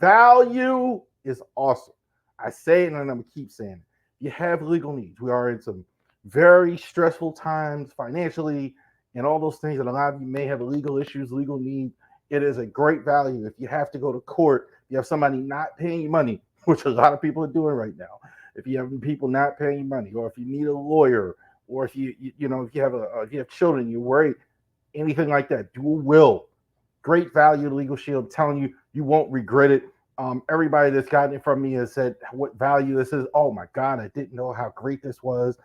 value is awesome. I say it and I'm going to keep saying it. You have legal needs. We are in some very stressful times financially and all those things, and a lot of you may have legal issues, legal needs. It is a great value. If you have to go to court, you have somebody not paying you money, which a lot of people are doing right now. If you have people not paying you money, or if you need a lawyer, or if if you have children, you're worried, anything like that, do a will. Great value Legal Shield. I'm telling you, you won't regret it. Everybody that's gotten it from me has said what value this is. Oh my God, I didn't know how great this was.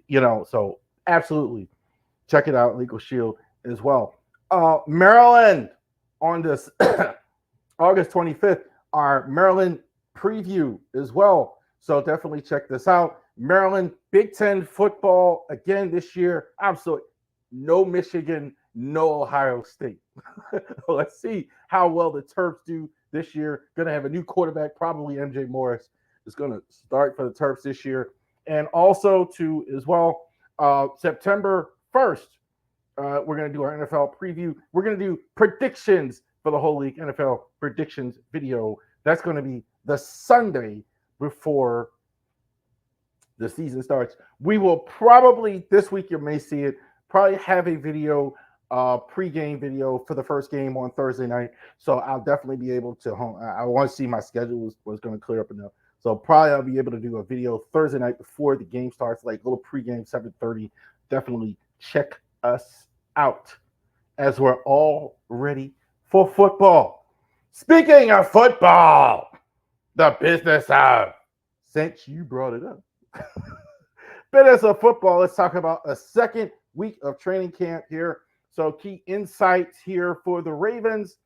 So absolutely check it out, Legal Shield as well. Maryland on this August 25th, our Maryland preview as well. So definitely check this out. Maryland Big Ten football again this year. Absolutely no Michigan, no Ohio State. Let's see how well the Terps do this year. Going to have a new quarterback, probably MJ Morris is going to start for the Terps this year. And also to as well, September 1st, we're going to do our NFL preview. We're going to do predictions for the whole league, NFL predictions video. That's going to be the Sunday before the season starts. We will probably, this week you may see it, probably have a video, pregame video for the first game on Thursday night. So I'll definitely be able to, I want to see my schedule was going to clear up enough. So probably I'll be able to do a video Thursday night before the game starts, like a little pregame, 7:30. Definitely check us out as we're all ready for football. Speaking of football, the business of, since you brought it up, business of football, let's talk about a second week of training camp here. So key insights here for the Ravens.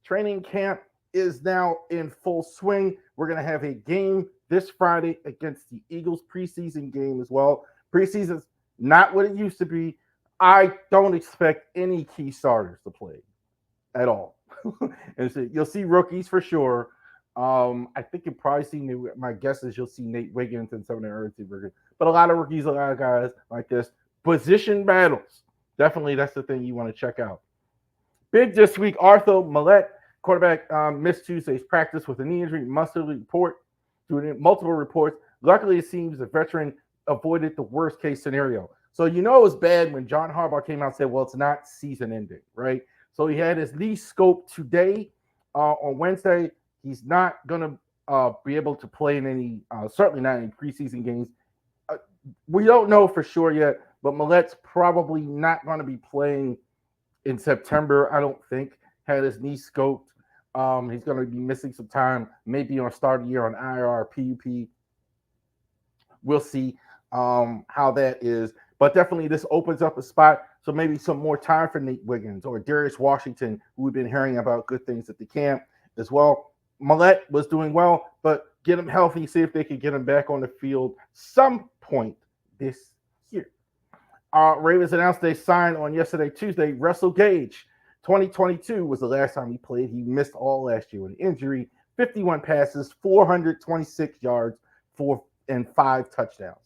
Training camp is now in full swing. We're going to have a game this Friday against the Eagles, preseason game as well. Preseason's not what it used to be. I don't expect any key starters to play at all. And so you'll see rookies for sure. I think you'll probably see, my guess is you'll see Nate Wiggins and some of the early rookies, but a lot of rookies, a lot of guys like this. Position battles. Definitely that's the thing you want to check out. Big this week, Arthur Millette, quarterback, missed Tuesday's practice with a knee injury. Mustard report doing multiple reports. Luckily, it seems the veteran avoided the worst case scenario. So it was bad when John Harbaugh came out and said, well, it's not season ending, right? So he had his knee scoped today on Wednesday. He's not going to be able to play in any, certainly not in preseason games. We don't know for sure yet, but Millette's probably not going to be playing in September, I don't think. Had his knee scoped. He's going to be missing some time, maybe on start of the year on IR, PUP. We'll see how that is. But definitely this opens up a spot. So maybe some more time for Nate Wiggins or Darius Washington, who we've been hearing about good things at the camp as well. Millette was doing well, but get him healthy, see if they can get him back on the field some point this year. Ravens announced they signed on yesterday, Tuesday, Russell Gage. 2022 was the last time he played. He missed all last year with an injury. 51 passes, 426 yards, 5 touchdowns.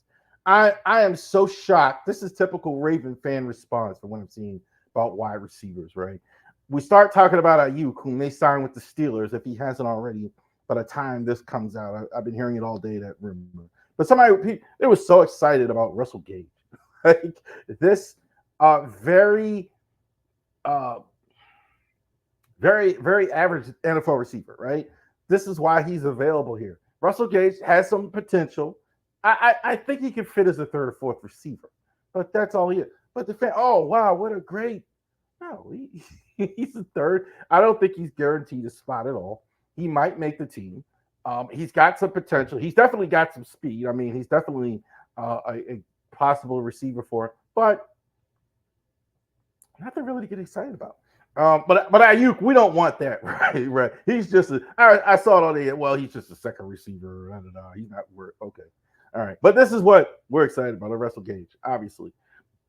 I am so shocked. This is typical Raven fan response for what I'm seeing about wide receivers, right? We start talking about Ayuk, who may sign with the Steelers if he hasn't already by the time this comes out. I've been hearing it all day, that rumor. But they were so excited about Russell Gage. Like this very average NFL receiver, right? This is why he's available here. Russell Gage has some potential. I think he could fit as a third or fourth receiver, but that's all he is. But the fan, oh wow, what a great! No, he's a third. I don't think he's guaranteed a spot at all. He might make the team. He's got some potential. He's definitely got some speed. I mean, he's definitely a possible receiver for it, but nothing really to get excited about. But Ayuk, we don't want that, right? Right. He's just I saw it on the well, he's just a second receiver. He's not worth. Okay. All right. But this is what we're excited about, the Russell Gage, obviously.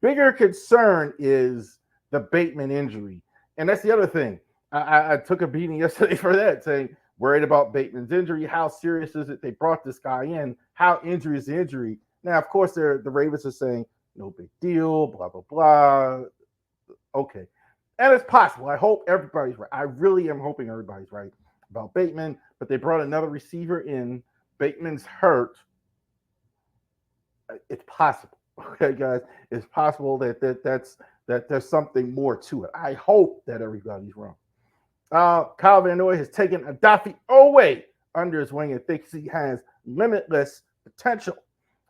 Bigger concern is the Bateman injury. And that's the other thing. I took a beating yesterday for that, saying worried about Bateman's injury. How serious is it? They brought this guy in. How injury is the injury? Now, of course, the Ravens are saying no big deal, blah, blah, blah. Okay. And it's possible. I hope everybody's right. I really am hoping everybody's right. about Bateman, but they brought another receiver in. Bateman's hurt. It's possible. Okay, guys, it's possible that there's something more to it. I hope that everybody's wrong. Kyle Van Noy has taken Adafi Owe under his wing and thinks he has limitless potential.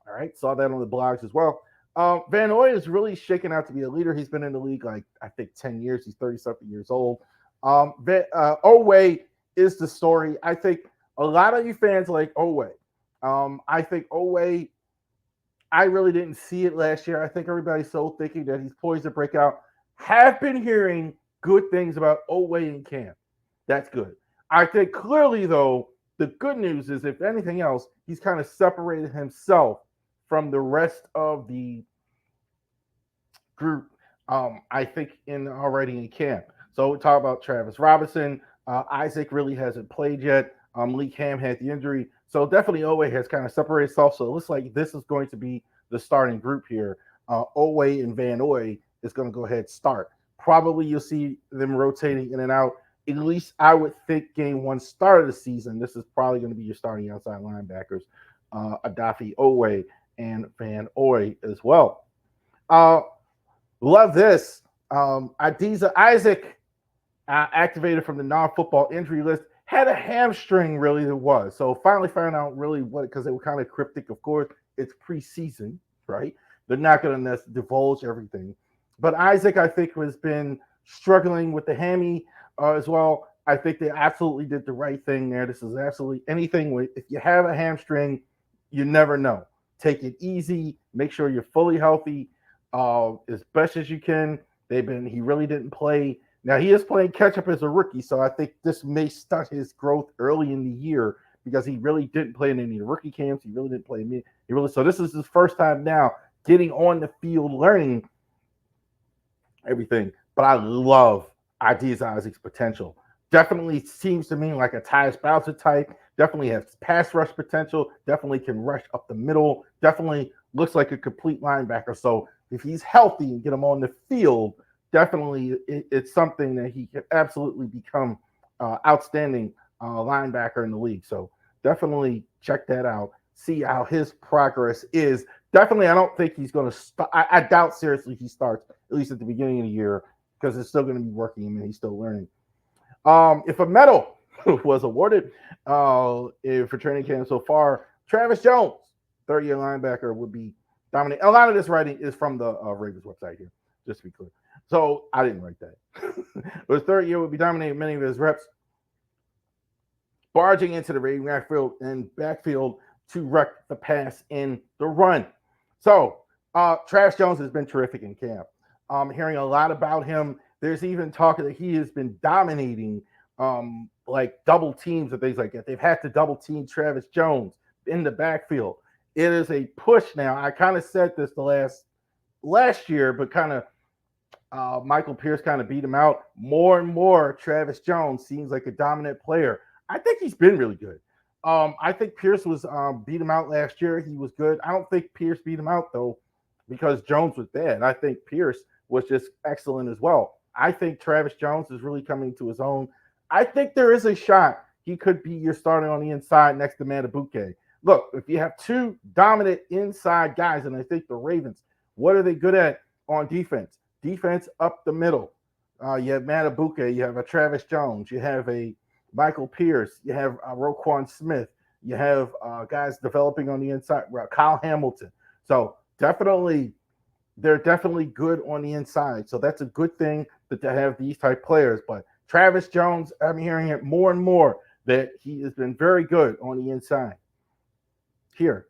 All right, saw that on the blogs as well. Van Noy is really shaking out to be a leader. He's been in the league like I think 10 years. He's 30 something years old. Owe is the story. I think a lot of you fans like Owe. I think Owe. I really didn't see it last year. I think everybody's so thinking that he's poised to break out. Have been hearing good things about Owe in camp. That's good. I think clearly, though, the good news is, if anything else, he's kind of separated himself from the rest of the group. I think already in camp. So we talk about Travis Robinson. Isaac really hasn't played yet. Lee Cam had the injury. So definitely Owe has kind of separated itself. So it looks like this is going to be the starting group here. Owe and Van Noy is going to go ahead and start. Probably you'll see them rotating in and out. At least I would think game one start of the season, this is probably going to be your starting outside linebackers, Adafi Owe and Van Noy as well. Love this. Adiza Isaac, activated from the non-football injury list, had a hamstring really that was. So finally found out really what, because they were kind of cryptic. Of course, it's preseason, right? They're not going to divulge everything. But Isaac, I think, has been struggling with the hammy as well. I think they absolutely did the right thing there. This is absolutely anything. If you have a hamstring, you never know. Take it easy. Make sure you're fully healthy as best as you can. He really didn't play. Now, he is playing catch-up as a rookie, so I think this may stunt his growth early in the year because he really didn't play in any of the rookie camps. He really didn't play me. So this is his first time now getting on the field, learning everything. But I love Ideas Isaac's potential. Definitely seems to me like a Tyus Bowser type. Definitely has pass rush potential. Definitely can rush up the middle. Definitely looks like a complete linebacker. So if he's healthy and get him on the field, definitely it's something that he can absolutely become outstanding linebacker in the league. So definitely check that out. See how his progress is. Definitely, I don't think he's going to start. I doubt seriously he starts, at least at the beginning of the year, because it's still going to be working him and he's still learning. If a medal was awarded for training camp so far, Travis Jones, third-year linebacker, would be dominating. A lot of this writing is from the Ravens website here, just to be clear. So I didn't write that. His third year would be dominating many of his reps, barging into the Ravens backfield to wreck the pass in the run. So Travis Jones has been terrific in camp. Hearing a lot about him. There's even talk that he has been dominating like double teams and things like that. They've had to double team Travis Jones in the backfield. It is a push now. I kind of said this the last year, but kind of Michael Pierce kind of beat him out. More and more, Travis Jones seems like a dominant player. I think he's been really good. I think Pierce was beat him out last year. He was good. I don't think Pierce beat him out, though, because Jones was bad. I think Pierce was just excellent as well. I think Travis Jones is really coming to his own. I think there is a shot he could be your starter on the inside next to Matabuke. Look, if you have two dominant inside guys, and I think the Ravens, what are they good at on defense? Defense up the middle. You have Matabuke, you have a Travis Jones, you have a Michael Pierce, you have Roquan Smith, you have guys developing on the inside, Kyle Hamilton. So definitely, they're definitely good on the inside. So that's a good thing that they have these type players. But Travis Jones, I'm hearing it more and more that he has been very good on the inside. Here,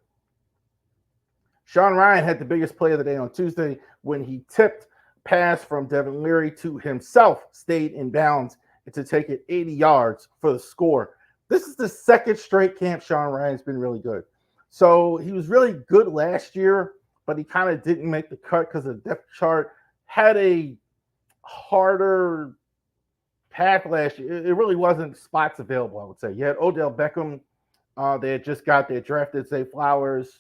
Sean Ryan had the biggest play of the day on Tuesday when he tipped pass from Devin Leary to himself, stayed in bounds, and to take it 80 yards for the score. This is the second straight camp Sean Ryan's been really good. So he was really good last year, but he kind of didn't make the cut because the depth chart had a harder path last year. It really wasn't spots available, I would say. You had Odell Beckham. They had just got their drafted Zay Flowers.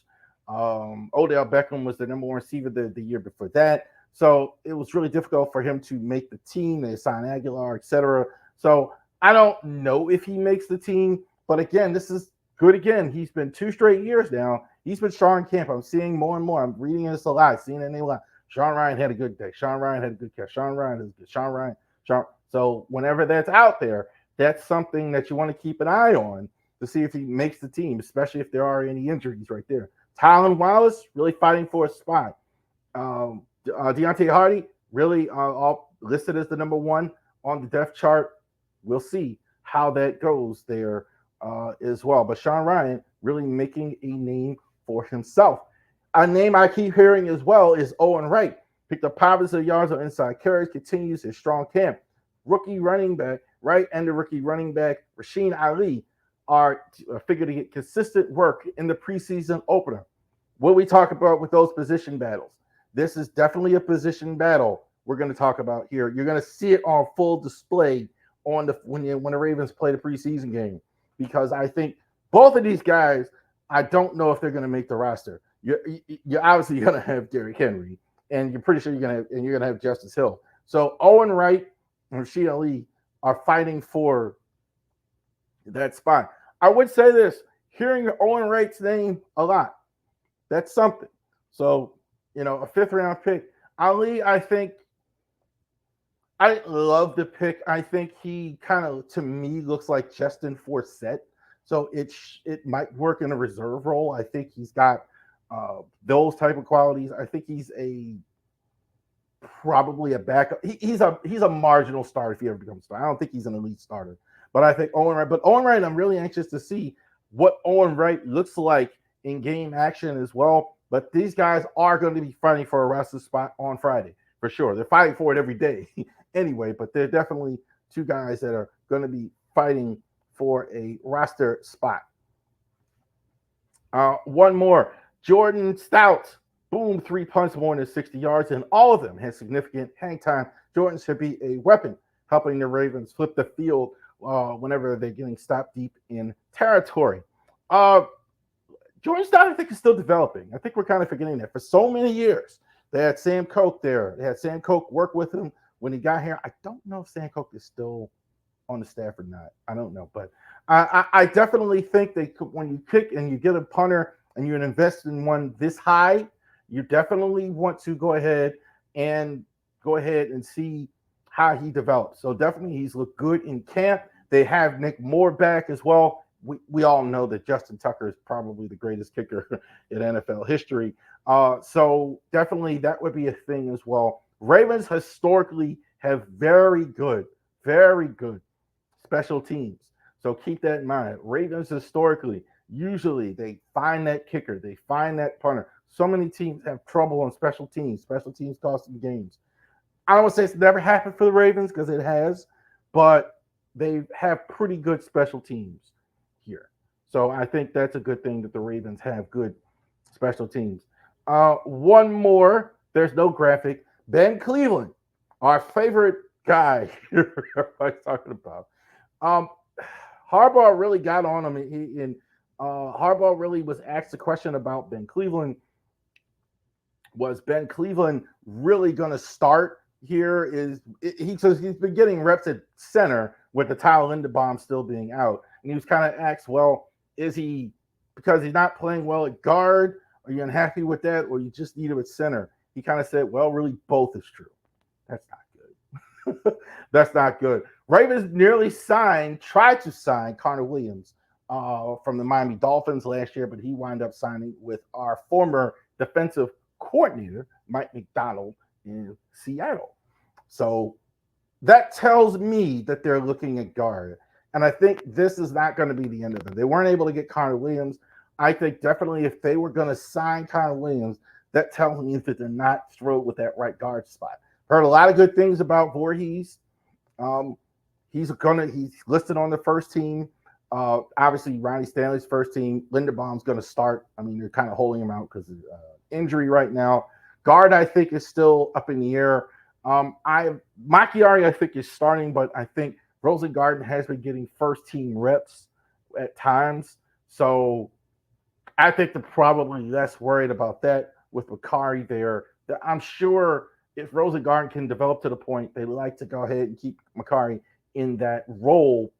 Odell Beckham was the number one receiver the year before that. So it was really difficult for him to make the team. They signed Aguilar, etc. So I don't know if he makes the team, but again, this is good again. He's been 2 straight years now. He's been strong in camp. I'm seeing more and more. I'm reading this a lot, seeing it a lot. Sean Ryan had a good day. Sean Ryan had a good catch. Sean Ryan is good. Sean Ryan. So whenever that's out there, that's something that you want to keep an eye on to see if he makes the team, especially if there are any injuries right there. Tylan Wallace really fighting for a spot. Deontay Hardy really all listed as the number one on the depth chart. We'll see how that goes there as well. But Sean Ryan really making a name for himself. A name I keep hearing as well is Owen Wright. Picked up pounds of yards on inside carries, continues his strong camp. Rookie running back, right, and the rookie running back, Rasheen Ali, are figured to get consistent work in the preseason opener. What we talk about with those position battles? This is definitely a position battle we're going to talk about here. You're going to see it on full display on when the Ravens play the preseason game, because I think both of these guys, I don't know if they're going to make the roster. You're obviously going to have Derrick Henry, and you're pretty sure you're going to have Justice Hill. So Owen Wright and Rashid Ali are fighting for that spot. I would say this: hearing Owen Wright's name a lot, that's something. So, a 5th-round pick. Ali, I think, I love the pick. I think he kind of, to me, looks like Justin Forsett. So it might work in a reserve role. I think he's got those type of qualities. I think he's probably a backup. He's a marginal starter if he ever becomes a starter. I don't think he's an elite starter. But I think Owen Wright, I'm really anxious to see what Owen Wright looks like in game action as well. But these guys are going to be fighting for a roster spot on Friday, for sure. They're fighting for it every day anyway, but they're definitely two guys that are going to be fighting for a roster spot. One more. Jordan Stout. Boom, 3 punts more than 60 yards, and all of them had significant hang time. Jordan should be a weapon, helping the Ravens flip the field whenever they're getting stopped deep in territory. Jordan Stout, I think, is still developing. I think we're kind of forgetting that. For so many years, they had Sam Koch there. They had Sam Koch work with him when he got here. I don't know if Sam Koch is still on the staff or not. I don't know. But I definitely think when you pick and you get a punter and you invest in one this high, you definitely want to go ahead and see how he develops. So definitely he's looked good in camp. They have Nick Moore back as well. We all know that Justin Tucker is probably the greatest kicker in NFL history. So definitely that would be a thing as well. Ravens historically have very good special teams. So keep that in mind. Ravens historically, usually they find that kicker. They find that punter. So many teams have trouble on special teams. Special teams cost them games. I don't want to say it's never happened for the Ravens, because it has, but they have pretty good special teams here. So I think that's a good thing that the Ravens have good special teams. One more. There's no graphic. Ben Cleveland, our favorite guy everybody's talking about. Harbaugh really got on him. Harbaugh really was asked a question about Ben Cleveland. Was Ben Cleveland really going to start here? He says he's been getting reps at center with the Tyler Linderbaum still being out. And he was kind of asked, well, is he, because he's not playing well at guard, are you unhappy with that, or you just need him at center? He kind of said, well, really both is true. That's not good. That's not good. Ravens nearly tried to sign Connor Williams from the Miami Dolphins last year, but he wound up signing with our former defensive coordinator, Mike McDonald, in Seattle. So that tells me that they're looking at guard. And I think this is not going to be the end of it. They weren't able to get Connor Williams. I think definitely if they were going to sign Connor Williams, that tells me that they're not thrilled with that right guard spot. Heard a lot of good things about Voorhees. He's listed on the first team. Obviously, Ronnie Stanley's first team. Linderbaum's going to start. I mean, they're kind of holding him out because of injury right now. Guard, I think, is still up in the air. Macchiari, I think, is starting, but I think Rosengarten has been getting first-team reps at times. So I think they're probably less worried about that with Macari there. I'm sure if Rosengarten can develop to the point, they like to go ahead and keep Macari in that role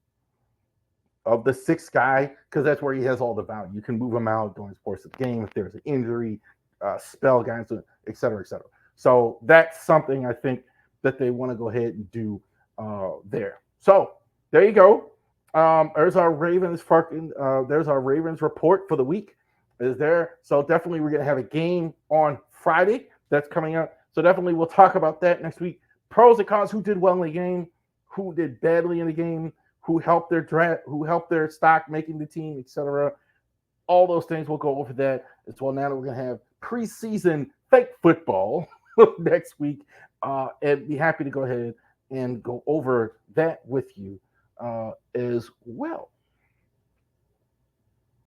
of the sixth guy, because that's where he has all the value. You can move him out during the course of the game if there's an injury, spell guys, et cetera, et cetera. So that's something I think that they want to go ahead and do there. So there you go. There's our Ravens fucking. There's our Ravens report for the week. Is there? So definitely we're gonna have a game on Friday that's coming up. So definitely we'll talk about that next week. Pros and cons. Who did well in the game? Who did badly in the game? Who helped their draft? Who helped their stock making the team, etc. All those things. We'll go over that as well. Now that we're gonna have preseason fake football next week, and be happy to go ahead and go over that with you as well.